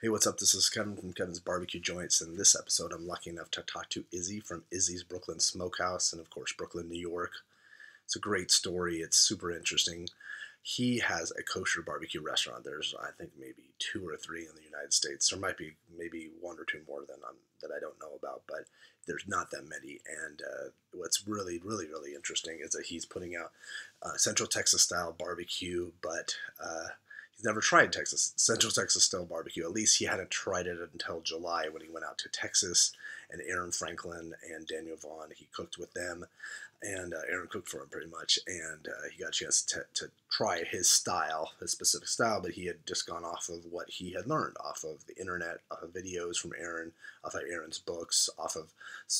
Hey, what's up? This is Kevin from Kevin's Barbecue Joints. In this episode, I'm lucky enough to talk to Izzy from Izzy's Brooklyn Smokehouse and, of course, Brooklyn, New York. It's a great story. It's super interesting. He has a kosher barbecue restaurant. There's, I think, maybe 2 or 3 in the United States. There might be maybe 1 or 2 more that I don't know about, but there's not that many. And what's really, really, really interesting is that he's putting out Central Texas style barbecue, but he's never tried Central Texas style barbecue. At least he hadn't tried it until July when he went out to Texas, and Aaron Franklin and Daniel Vaughn, he cooked with them, and Aaron cooked for him pretty much, and he got a chance to try his style, his specific style, but he had just gone off of what he had learned off of the internet, off of videos from Aaron, off of Aaron's books, off of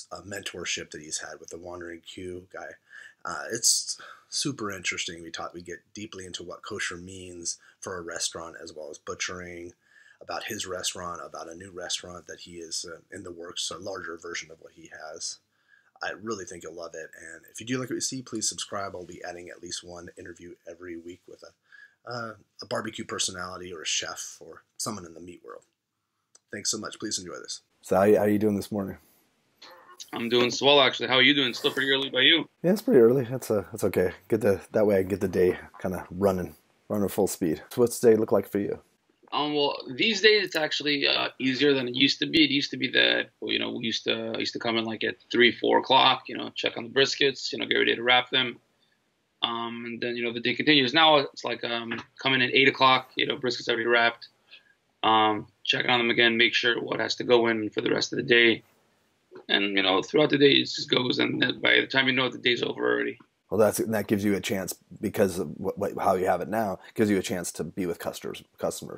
a mentorship that he's had with the Wandering Q guy. It's super interesting. We get deeply into what kosher means for a restaurant, as well as butchering, about his restaurant, about a new restaurant that he is in the works, a larger version of what he has. I really think you'll love it. And if you do like what you see, please subscribe. I'll be adding at least one interview every week with a barbecue personality or a chef or someone in the meat world. Thanks so much. Please enjoy this. So how are you doing this morning? I'm doing swell, actually. How are you doing? Still pretty early by you? Yeah, it's pretty early. That's okay. That way I can get the day kind of running full speed. So what's the day look like for you? Well, these days it's actually easier than it used to be. It used to be that, we used to come in like at 3, 4 o'clock, check on the briskets, get ready to wrap them. And then, the day continues. Now it's like coming in 8 o'clock, briskets already wrapped. Checking on them again, make sure what has to go in for the rest of the day. And, throughout the day it just goes, and by the time the day's over already. Well, that gives you a chance, because of how you have it now, gives you a chance to be with customers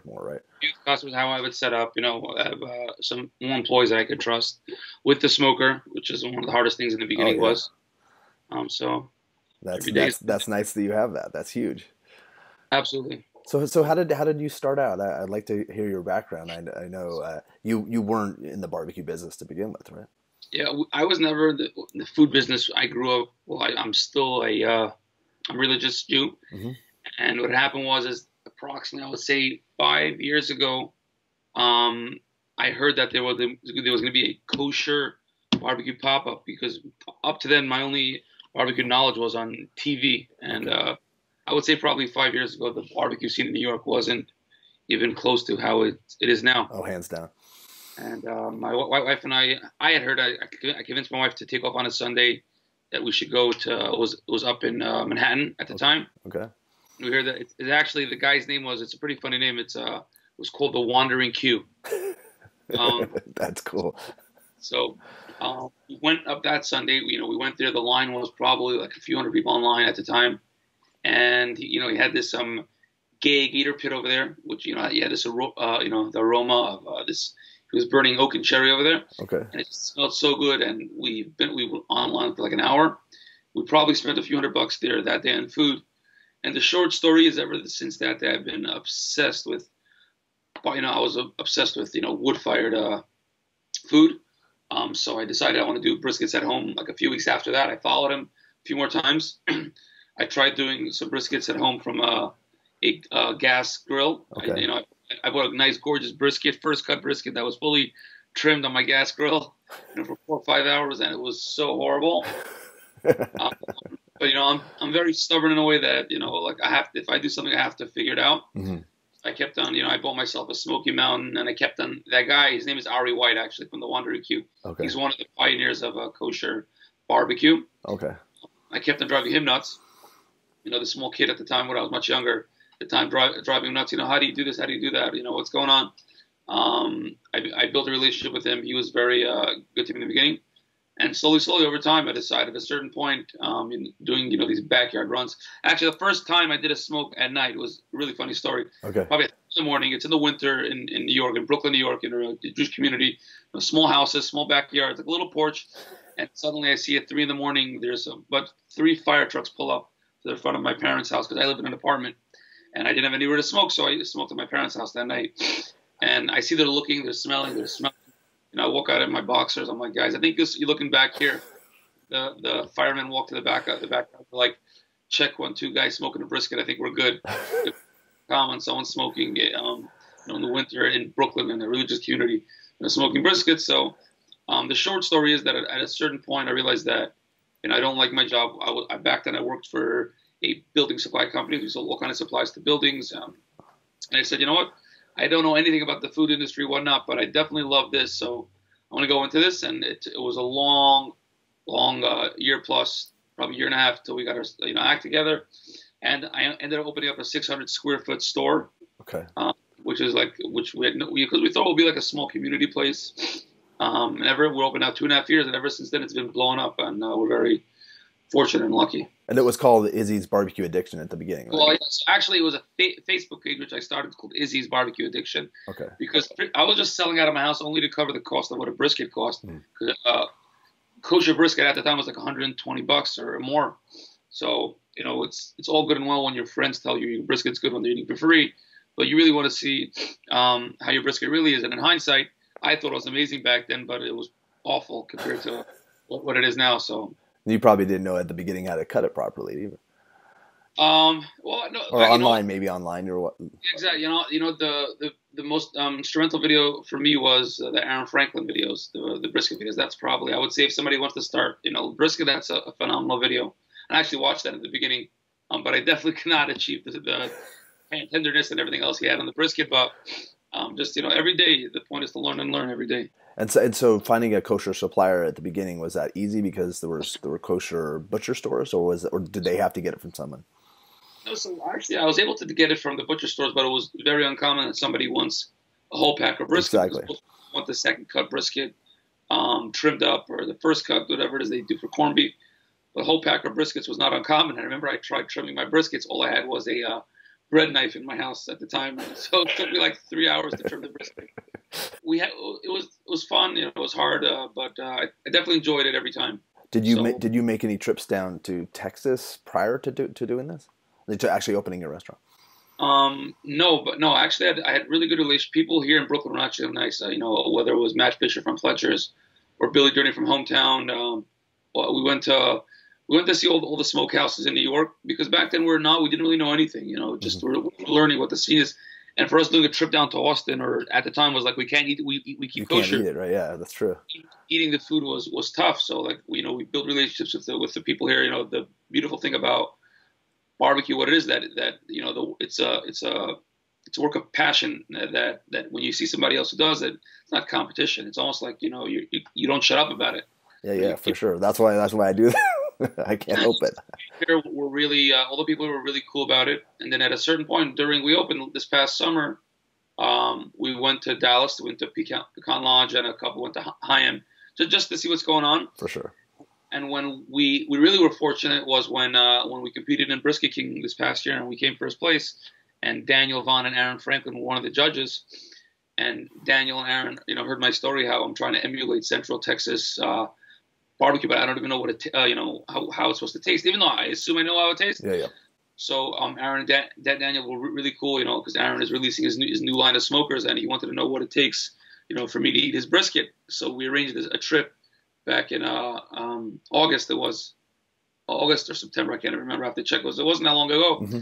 more, right? Be with customers, how I have it set up, I have some more employees that I could trust with the smoker, which is one of the hardest things in the beginning. Was. So that's nice that you have that. That's huge. Absolutely. So how did you start out? I'd like to hear your background. I know you weren't in the barbecue business to begin with, right? Yeah, I was never in the food business. I grew up. Well, I'm still a religious Jew, and what happened is approximately, I would say, 5 years ago, I heard that there was going to be a kosher barbecue pop-up, because up to then my only barbecue knowledge was on TV, and I would say probably 5 years ago the barbecue scene in New York wasn't even close to how it is now. Oh, hands down. And my wife and I had heard, I convinced my wife to take off on a Sunday that we should go to, it was up in Manhattan at the time. Okay. We heard that it actually, the guy's name it's a pretty funny name. It was called the Wandering Q. That's cool. So we went up that Sunday. We went there. The line was probably like a few hundred people online at the time. And, he had this gay gator pit over there, which, he had this, the aroma of this. He was burning oak and cherry over there. Okay. And it just smelled so good. And we were online for like an hour. We probably spent a few $100 there that day on food. And the short story is, ever since that day, I've been obsessed with, I was obsessed with, wood-fired food. So I decided I want to do briskets at home. Like a few weeks after that, I followed him a few more times. I tried doing some briskets at home from a gas grill. Okay. I bought a nice, gorgeous brisket, first cut brisket that was fully trimmed on my gas grill, for 4 or 5 hours, and it was so horrible. But I'm very stubborn in a way that like if I do something, I have to figure it out. I kept on, I bought myself a Smoky Mountain, and I kept on. That guy, his name is Ari White, actually, from the Wandering Q. Okay. He's one of the pioneers of kosher barbecue. Okay. I kept on driving him nuts. The small kid at the time, when I was much younger. At the time, driving nuts, how do you do this? How do you do that? What's going on? I built a relationship with him. He was very good to me in the beginning. And slowly over time, I decided at a certain point, doing, these backyard runs. Actually, the first time I did a smoke at night was a really funny story. Okay. Probably in the morning. It's in the winter in New York, in Brooklyn, New York, in a Jewish community. Small houses, small backyards, like a little porch. And suddenly I see at 3 in the morning, there's about 3 fire trucks pull up to the front of my parents' house, because I live in an apartment. And I didn't have anywhere to smoke, so I smoked at my parents' house that night. And I see they're looking, they're smelling. I walk out in my boxers. I'm like, guys, I think you're looking back here. The firemen walk to the back, like, check 1, 2 guys smoking a brisket. I think we're good. Common, someone smoking. in the winter in Brooklyn in a religious community, smoking brisket. So the short story is that at a certain point, I realized that I don't like my job. Back then I worked for a building supply company. We sold all kinds of supplies to buildings. And I said, you know what? I don't know anything about the food industry, whatnot, but I definitely love this. So I want to go into this. And it was a long year plus, probably year and a half till we got our act together. And I ended up opening up a 600 square foot store. Okay. Which we had because we thought it would be like a small community place. And we're open now 2.5 years, and ever since then it's been blowing up, and we're very fortunate and lucky. And it was called Izzy's Barbecue Addiction at the beginning, right? Well, yes, actually, it was a Facebook page which I started called Izzy's Barbecue Addiction. Okay. Because I was just selling out of my house only to cover the cost of what a brisket cost. Because kosher brisket at the time was like $120 or more. So it's all good and well when your friends tell you your brisket's good when they're eating for free, but you really want to see how your brisket really is. And in hindsight, I thought it was amazing back then, but it was awful compared to what it is now. So you probably didn't know at the beginning how to cut it properly either. Well, no, or online, maybe online or what? Exactly. The most instrumental video for me was the Aaron Franklin videos, the brisket videos. That's probably, I would say, if somebody wants to start, brisket, that's a phenomenal video. I actually watched that at the beginning, but I definitely cannot achieve the tenderness and everything else he had on the brisket. But just every day, the point is to learn and learn every day. And so finding a kosher supplier at the beginning, was that easy because there were kosher butcher stores, or did they have to get it from someone? No, so actually I was able to get it from the butcher stores, but it was very uncommon that somebody wants a whole pack of brisket. Exactly. Want the second cut brisket trimmed up, or the first cut, whatever it is they do for corned beef. But a whole pack of briskets was not uncommon. I remember I tried trimming my briskets. All I had was a bread knife in my house at the time, so it took me like 3 hours to trim the brisket. It was fun. It was hard, but I definitely enjoed it every time. Did you make any trips down to Texas prior to doing this? To actually opening your restaurant? No. Actually, I had really good relations. People here in Brooklyn were actually nice. Whether it was Matt Fisher from Fletcher's or Billy Journey from Hometown. We went to see all the smokehouses in New York, because back then we didn't really know anything. Just we're learning what the scene is. And for us doing a trip down to Austin, or at the time was like, we can't eat, we keep kosher. You can't eat it, right? Yeah, that's true. Eating the food was tough. So like, we built relationships with the people here. The beautiful thing about barbecue, what it is that it's a work of passion, that when you see somebody else who does it, it's not competition. It's almost like, you don't shut up about it. Yeah, for sure. That's why I do that. I can't help it. Here were really, all the people were really cool about it. And then at a certain point we opened this past summer, we went to Dallas, we went to Pecan Lodge, and a couple went to Hyam, just to see what's going on. For sure. And when we really were fortunate was when we competed in Brisket King this past year, and we came first place, and Daniel Vaughn and Aaron Franklin were one of the judges. And Daniel and Aaron, heard my story, how I'm trying to emulate Central Texas barbecue, but I don't even know what how it's supposed to taste, even though I assume I know how it tastes. Yeah. So Aaron and Daniel were really cool, because Aaron is releasing his new line of smokers, and he wanted to know what it takes, for me to eat his brisket. So we arranged a trip back in August. It was August or September, I can't remember. I have to check. It wasn't that long ago. Mm-hmm.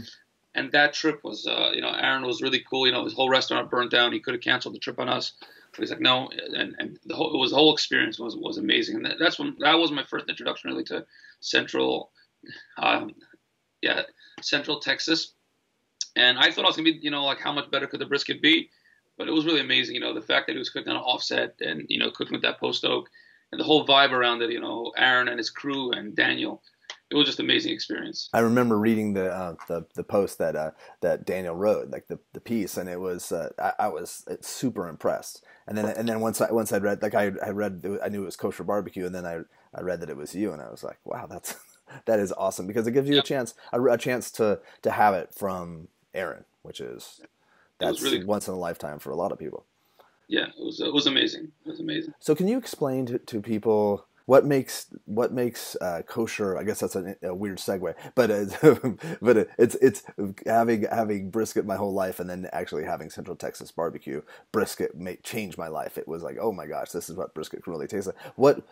And that trip was, Aaron was really cool. His whole restaurant burnt down. He could have canceled the trip on us. But he's like, no. And the whole experience was amazing. And that was my first introduction really to Central Texas. And I thought I was going to be, like, how much better could the brisket be? But it was really amazing. The fact that he was cooking on an offset and, cooking with that post oak and the whole vibe around it, Aaron and his crew and Daniel. It was just an amazing experience. I remember reading the post that Daniel wrote, like the piece, and it was I was super impressed. And then once I read, like I knew it was Kosher Barbecue, and then I read that it was you, and I was like, wow, that is awesome, because it gives you a chance to have it from Aaron, that's really once in a lifetime for a lot of people. Yeah, it was amazing. It was amazing. So can you explain to people what makes kosher? I guess that's a weird segue, but it's having brisket my whole life, and then actually having Central Texas barbecue brisket changed my life. It was like, oh my gosh, this is what brisket can really taste like. What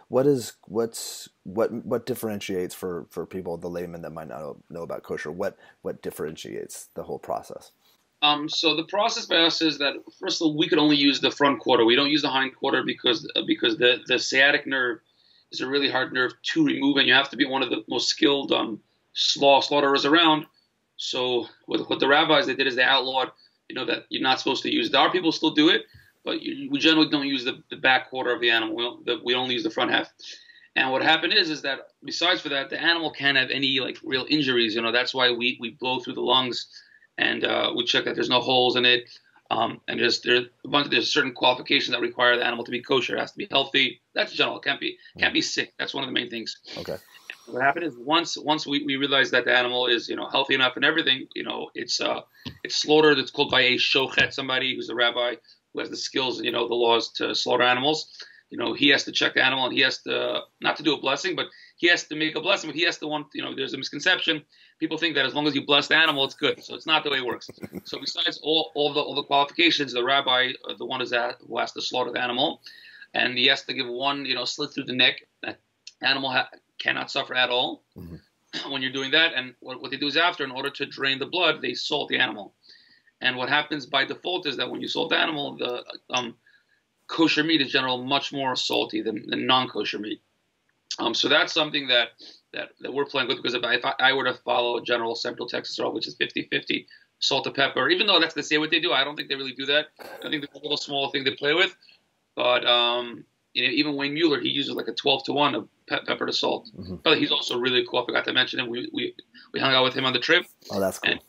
differentiates for people, the layman that might not know about kosher? What differentiates the whole process? So the process by us is that first of all, we could only use the front quarter. We don't use the hind quarter because the sciatic nerve is a really hard nerve to remove, and you have to be one of the most skilled slaughterers around. So what the rabbis they did is they outlawed, that you're not supposed to use. Our people still do it, but we generally don't use the back quarter of the animal. We only use the front half. And what happened is that besides for that, the animal can't have any like real injuries. That's why we blow through the lungs, and we check that there's no holes in it. And there's certain qualifications that require the animal to be kosher. It has to be healthy. That's general. It can't be sick. That's one of the main things. Okay. What happened is once we realize that the animal is healthy enough and everything, it's slaughtered. It's called by a shochet, somebody who's a rabbi who has the skills, the laws to slaughter animals. He has to check the animal, and he has to not to do a blessing, but he has to make a blessing. But he has to want, there's a misconception. People think that as long as you bless the animal, it's good. So it's not the way it works. So besides all the qualifications, the rabbi, the one who has to slaughter the animal, and he has to give one, slit through the neck. That animal cannot suffer at all when you're doing that. And what they do is in order to drain the blood, they salt the animal. And what happens by default is that when you salt the animal, the kosher meat is generally much more salty than non-kosher meat. So that's something that we're playing with, because if I were to follow a general Central Texas law, which is 50-50 salt to pepper, even though that's what they do, I don't think they really do that. I think there's a little small thing they play with. But even Wayne Mueller, he uses like a 12-to-1 of pepper to salt. But he's also really cool. I forgot to mention him. We hung out with him on the trip. Oh, that's cool. And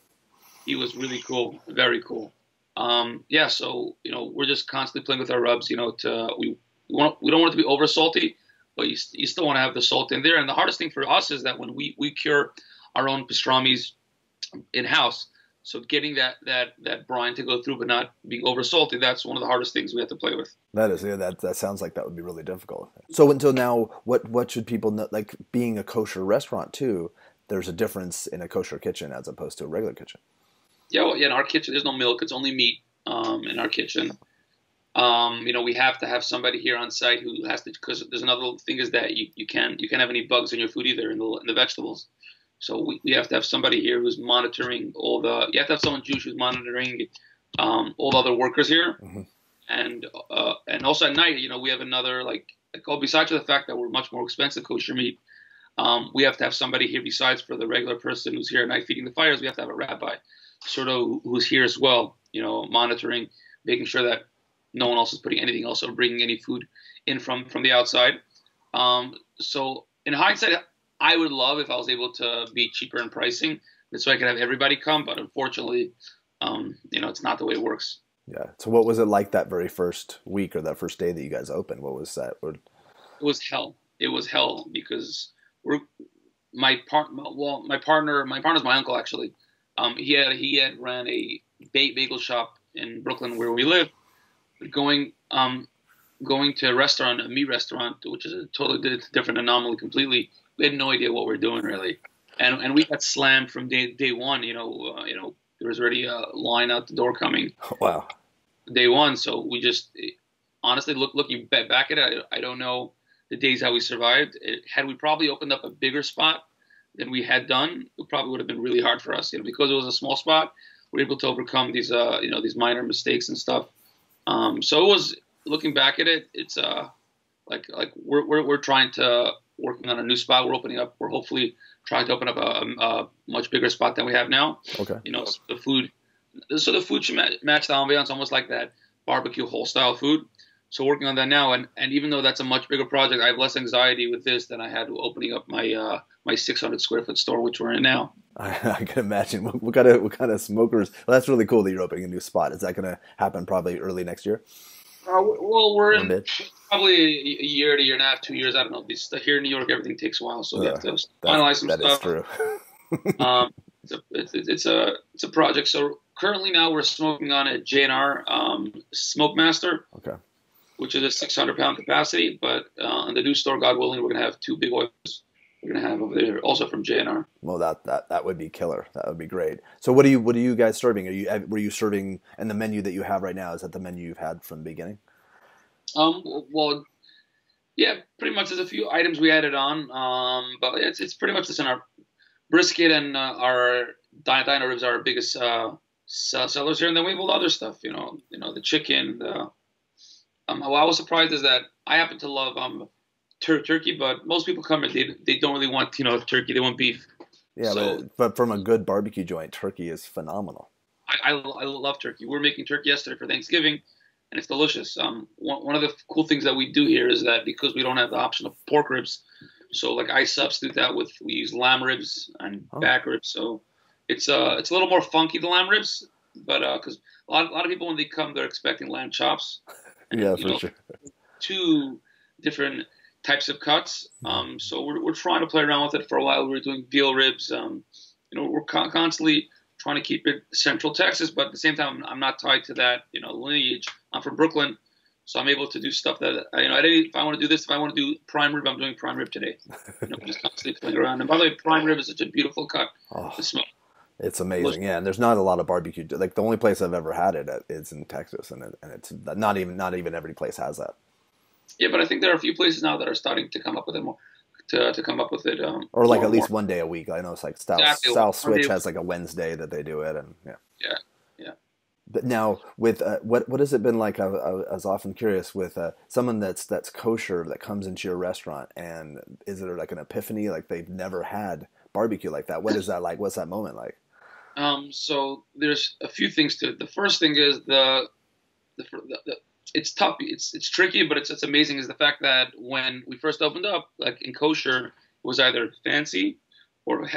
he was really cool, very cool. So we're just constantly playing with our rubs. We don't want it to be over salty, but you still want to have the salt in there. And the hardest thing for us is that when we cure our own pastrami's in house, so getting that brine to go through but not being over salty, that's one of the hardest things we have to play with. That is, yeah, that sounds like that would be really difficult. So until now, what should people know? Like being a kosher restaurant too, there's a difference in a kosher kitchen as opposed to a regular kitchen. Yeah, in our kitchen, there's no milk. It's only meat in our kitchen. We have to have somebody here on site who has to, because there's another thing is that you can't have any bugs in your food either in the vegetables. So we have to have somebody here who's monitoring you have to have someone Jewish who's monitoring all the other workers here. And also at night, we have another, besides the fact that we're much more expensive kosher meat, we have to have somebody here besides for the regular person who's here at night feeding the fires. We have to have a rabbi sort of who's here as well, monitoring, making sure that no one else is putting anything else or bringing any food in from the outside. So in hindsight, I would love if I was able to be cheaper in pricing, so I could have everybody come. But unfortunately, it's not the way it works. Yeah. So what was it like that very first week or that first day that you guys opened? What was that? It was hell. It was hell because my partner's my uncle actually. He had ran a bagel shop in Brooklyn where we live. Going to a meat restaurant, which is a totally different anomaly completely. We had no idea what we were doing really, and we got slammed from day one. There was already a line out the door coming. Wow. Day one, so we just honestly looking back at it, I don't know the days how we survived. Had we probably opened up a bigger spot than we had done, it probably would have been really hard for us. Because it was a small spot, we were able to overcome these these minor mistakes and stuff. So it was, looking back at it, it's we're trying to working on a new spot. We're hopefully trying to open up a much bigger spot than we have now. Okay. So the food should match the ambiance, almost like that barbecue whole style food. So working on that now, and even though that's a much bigger project, I have less anxiety with this than I had opening up my 600 square foot store, which we're in now. I can imagine. What kind of smokers? Well, that's really cool that you're opening a new spot. Is that going to happen probably early next year? Well, we're in probably a year to year and a half, 2 years. I don't know. Here in New York, everything takes a while, so we have to finalize some stuff. That is true. It's a project. So currently now we're smoking on a J&R Smoke Master. Okay. Which is a 600-pound capacity, but in the new store, God willing, we're going to have 2 big oils. We're going to have over there, also from J&R. Well, that would be killer. That would be great. So, what are you guys serving? Were you serving, and the menu that you have right now, is that the menu you've had from the beginning? Well, yeah, pretty much. There's a few items we added on, but it's pretty much this in our brisket and our dino ribs are our biggest sellers here, and then we build other stuff. The chicken. What I was surprised is that I happen to love turkey, but most people come here, they don't really want turkey. They want beef. Yeah, so, but from a good barbecue joint, turkey is phenomenal. I love turkey. We were making turkey yesterday for Thanksgiving, and it's delicious. One of the cool things that we do here is that because we don't have the option of pork ribs, so like I substitute that we use lamb ribs and back ribs. So it's a little more funky than lamb ribs, but because a lot of people when they come they're expecting lamb chops. And, yeah, for sure. Two different types of cuts. So we're trying to play around with it for a while. We were doing veal ribs. We're constantly trying to keep it Central Texas, but at the same time, I'm not tied to that, lineage. I'm from Brooklyn, so I'm able to do stuff that, if I want to do this, if I want to do prime rib, I'm doing prime rib today. Just constantly playing around. And by the way, prime rib is such a beautiful cut to smoke. It's amazing, yeah. And there's not a lot of barbecue. Like the only place I've ever had it is in Texas, and it's not even every place has that. Yeah, but I think there are a few places now that are starting to come up with it more. To come up with it, or like at least one day a week. I know it's like South Switch has like a Wednesday that they do it, and yeah. But now with what has it been like? I was often curious with someone that's kosher that comes into your restaurant, and is it like an epiphany? Like they've never had barbecue like that. What is that like? What's that moment like? So there's a few things to it. The first thing is the it's tough. It's tricky, but it's amazing is the fact that when we first opened up, like in kosher, it was either fancy or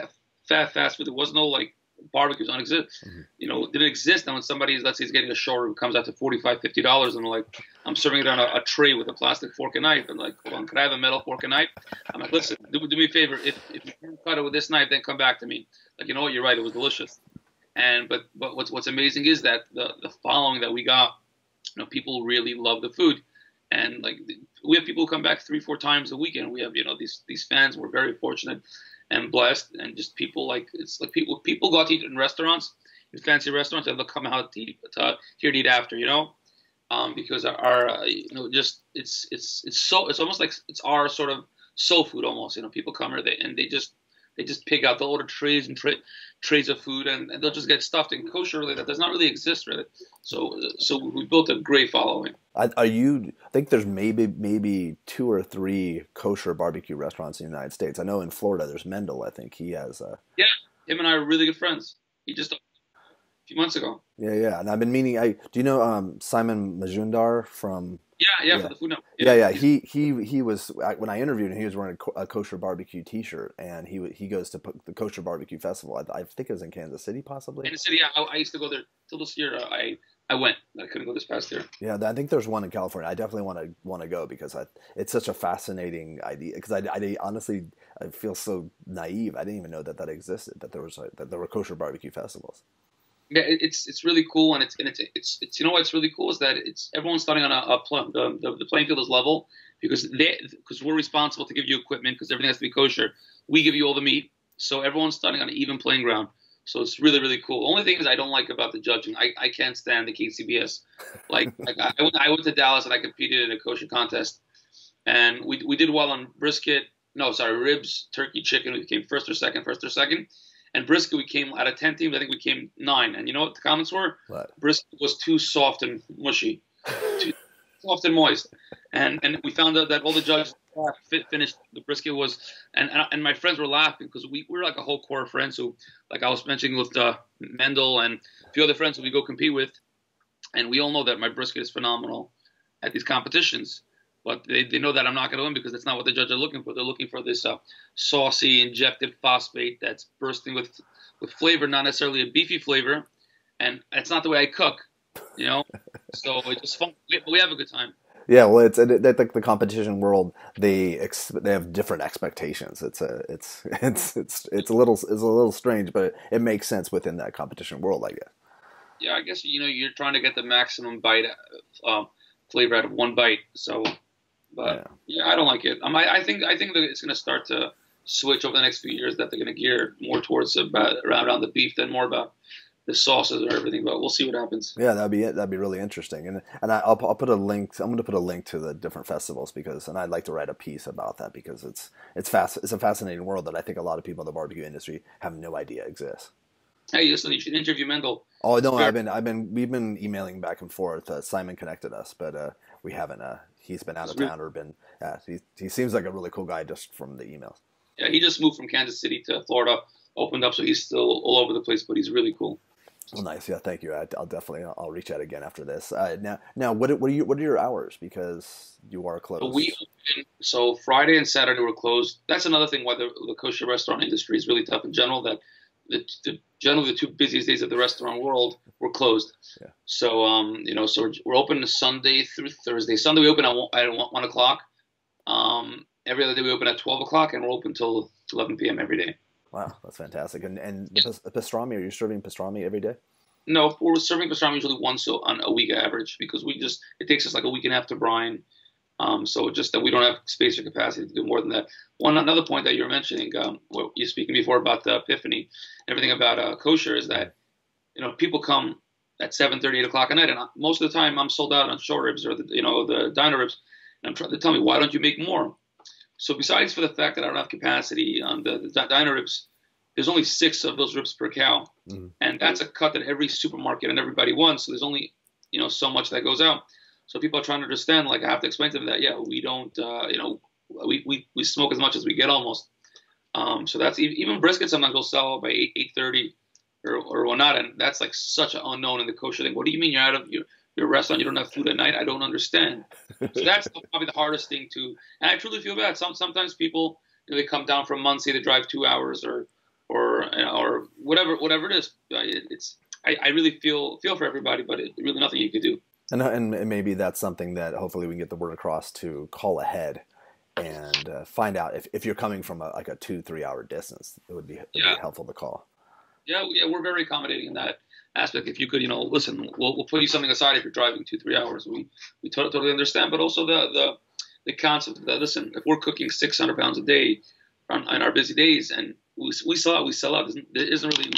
fast food. There was no like barbecues on exist. Didn't exist. And when somebody, let's say, is getting a short rib, comes out to $45, $50, and like I'm serving it on a tray with a plastic fork and knife, and like, hold on, can I have a metal fork and knife? I'm like, listen, do me a favor. If you can't cut it with this knife, then come back to me. Like, you know what? You're right. It was delicious. But what's amazing is that the following that we got. People really love the food, and like we have people who come back 3-4 times a weekend. We have these fans. We're very fortunate and blessed, and just people it's like people go out to eat in restaurants, in fancy restaurants, and they'll come out to here to eat after, because our just it's almost like it's our sort of soul food almost. People come here and they just pick out. They'll order trays and trays of food, and they'll just get stuffed. In kosher, really, that does not really exist, really. So we built a great following. I think there's maybe 2 or 3 kosher barbecue restaurants in the United States. I know in Florida there's Mendel. I think he has. Yeah, him and I are really good friends. He just a few months ago. Yeah, and I've been meaning. Do you know Simon Majumdar from? Yeah, for the food. Yeah. He was when I interviewed him. He was wearing a kosher barbecue T-shirt, and he goes to the kosher barbecue festival. I think it was in Kansas City, possibly. Kansas City. Yeah, I used to go there till this year. I went. I couldn't go this past year. Yeah, I think there's one in California. I definitely want to go because it's such a fascinating idea. Because I honestly I feel so naive. I didn't even know that existed. That there were kosher barbecue festivals. Yeah, it's really cool, and it's what's really cool is that everyone's starting on the playing field is level because we're responsible to give you equipment because everything has to be kosher. We give you all the meat, so everyone's starting on an even playing ground. So it's really, really cool. The only thing is I don't like about the judging. I can't stand the KCBS. I went to Dallas and I competed in a kosher contest, and we did well on brisket. No, sorry, ribs, turkey, chicken. We came first or second. And brisket, we came out of 10 teams. I think we came 9. And you know what the comments were? What? Brisket was too soft and mushy, too soft and moist. And we found out that all the judges finished the brisket was, and my friends were laughing because we were like a whole core of friends who, like I was mentioning with Mendel and a few other friends who we go compete with, and we all know that my brisket is phenomenal at these competitions. But they know that I'm not going to win because that's not what the judges are looking for. They're looking for this saucy, injected phosphate that's bursting with flavor, not necessarily a beefy flavor. And that's not the way I cook, So it's just fun. We have a good time. Yeah, well, it's like the competition world. They have different expectations. It's a little strange, but it makes sense within that competition world, I guess. Yeah, I guess you're trying to get the maximum bite flavor out of one bite. So. But yeah, I don't like it. I think that it's going to start to switch over the next few years. That they're going to gear more towards around the beef than more about the sauces or everything. But we'll see what happens. Yeah, that'd be it. That'd be really interesting. And I'll put a link. I'm going to put a link to the different festivals and I'd like to write a piece about that because it's a fascinating world that I think a lot of people in the barbecue industry have no idea exists. Hey, listen, you should interview Mendel. Oh no, Fair. we've been emailing back and forth. Simon connected us, but we haven't. He's been out He's of really, town or been. He seems like a really cool guy just from the emails. yeah, he just moved from Kansas City to Florida, opened up, so he's still all over the place, but he's really cool. Well, nice. Yeah, thank you. I'll definitely I'll reach out again after this. Now, what are your hours? Because you are So we closed. open, so Friday and Saturday were closed. That's another thing why the kosher restaurant industry is really tough in general. That generally the two busiest days of the restaurant world were closed. Yeah. So so we're open Sunday through Thursday. Sunday we open at 1 o'clock. Every other day we open at 12 o'clock, and we're open till 11 p.m. every day. Wow, that's fantastic. And the pastrami, are you serving pastrami every day? No, we're serving pastrami usually once on a week average because it takes us like a week and a half to brine. So just that we don't have space or capacity to do more than that. Another point that you're mentioning, what you're speaking before about the epiphany, everything about kosher is that people come at 7:30, 8 o'clock at night, and most of the time I'm sold out on short ribs or the diner ribs, and I'm trying to tell me why don't you make more? So besides for the fact that I don't have capacity on the diner ribs, there's only 6 of those ribs per cow, and that's a cut that every supermarket and everybody wants. So there's only so much that goes out. So people are trying to understand. Like I have to explain to them that we don't we smoke as much as we get almost. So that's even brisket sometimes will sell by 8:30 or whatnot, and that's like such an unknown in the kosher thing. What do you mean you're out of your restaurant? You don't have food at night? I don't understand. So that's probably the hardest thing to. And I truly feel bad. Sometimes people they come down from Muncie, they drive 2 hours or whatever it is. I really feel for everybody, but it's really nothing you could do. And maybe that's something that hopefully we can get the word across to call ahead and find out if you're coming from like a 2-3 hour distance, it would be helpful to call. Yeah, we're very accommodating in that aspect. If you could, listen, we'll put you something aside if you're driving 2-3 hours. We totally understand, but also the concept that listen, if we're cooking 600 pounds a day on our busy days and we sell out. There isn't really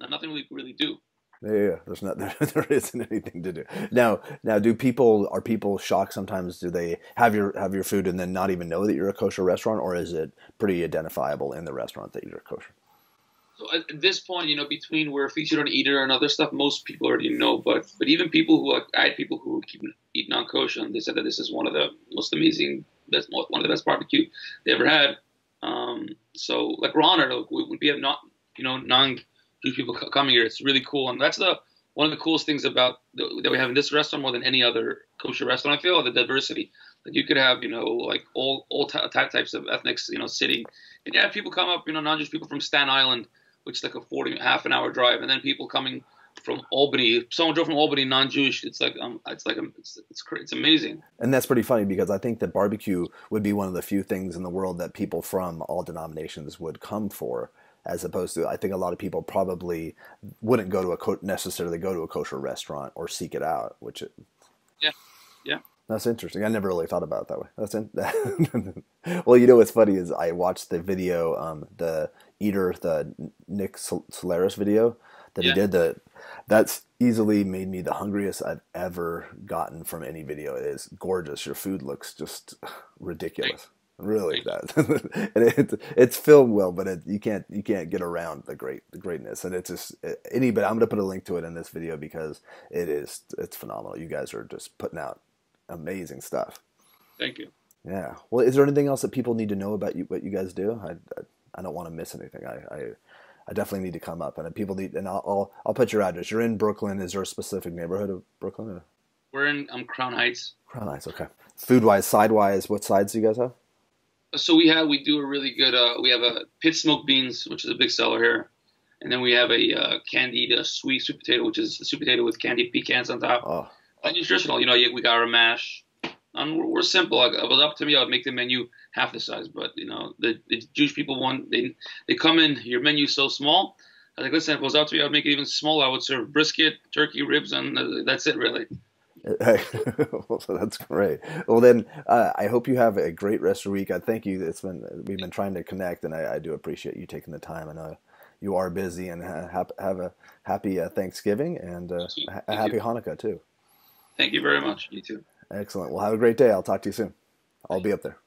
nothing we can really do. Yeah, there isn't anything to do. Now, are people shocked sometimes? Do they have your food and then not even know that you're a kosher restaurant, or is it pretty identifiable in the restaurant that you're kosher? So at this point, between we're featured on Eater and other stuff, most people already know. But even people I had people who keep eating on kosher, and they said that this is one of the most amazing, one of the best barbecue they ever had. So like we're honored. We have non-Jewish people coming here. It's really cool, and that's one of the coolest things about that we have in this restaurant more than any other kosher restaurant. I feel the diversity. Like you could have like all types of ethnics sitting, and you have people come up non-Jewish people from Staten Island, which is like a half an hour drive, and then people coming from Albany. Someone drove from Albany, non-Jewish. It's amazing. And that's pretty funny because I think that barbecue would be one of the few things in the world that people from all denominations would come for, as opposed to I think a lot of people probably wouldn't necessarily go to a kosher restaurant or seek it out. Yeah. That's interesting. I never really thought about it that way. Well, what's funny is I watched the video, the Nick Solaris video that he did. That's easily made me the hungriest I've ever gotten from any video. It is gorgeous. Your food looks just ridiculous. Really does. And it's filmed well, but you can't get around the greatness. And it's just but I'm going to put a link to it in this video because it's phenomenal. You guys are just putting out amazing stuff. Thank you. Yeah. Well, is there anything else that people need to know about what you guys do? I don't want to miss anything. I definitely need to come up, and people need, and I'll put your address. You're in Brooklyn. Is there a specific neighborhood of Brooklyn? We're in Crown Heights. Crown Heights. Okay. Food wise, side wise, what sides do you guys have? So we do a really good. We have a pit smoked beans, which is a big seller here, and then we have a candied sweet potato, which is a sweet potato with candied pecans on top. Oh. Nutritional. We got our mash. And we're simple. If it was up to me, I would make the menu half the size. But the Jewish people they come in. Your menu's so small. I was like, listen, if it was up to me, I would make it even smaller. I would serve brisket, turkey, ribs, and that's it, really. Well, so that's great. Well, then I hope you have a great rest of the week. I thank you. We've been trying to connect, and I do appreciate you taking the time. I know you are busy, and have a happy Thanksgiving and a happy Hanukkah too. Thank you very much. You too. Excellent. Well, have a great day. I'll talk to you soon. I'll be up there.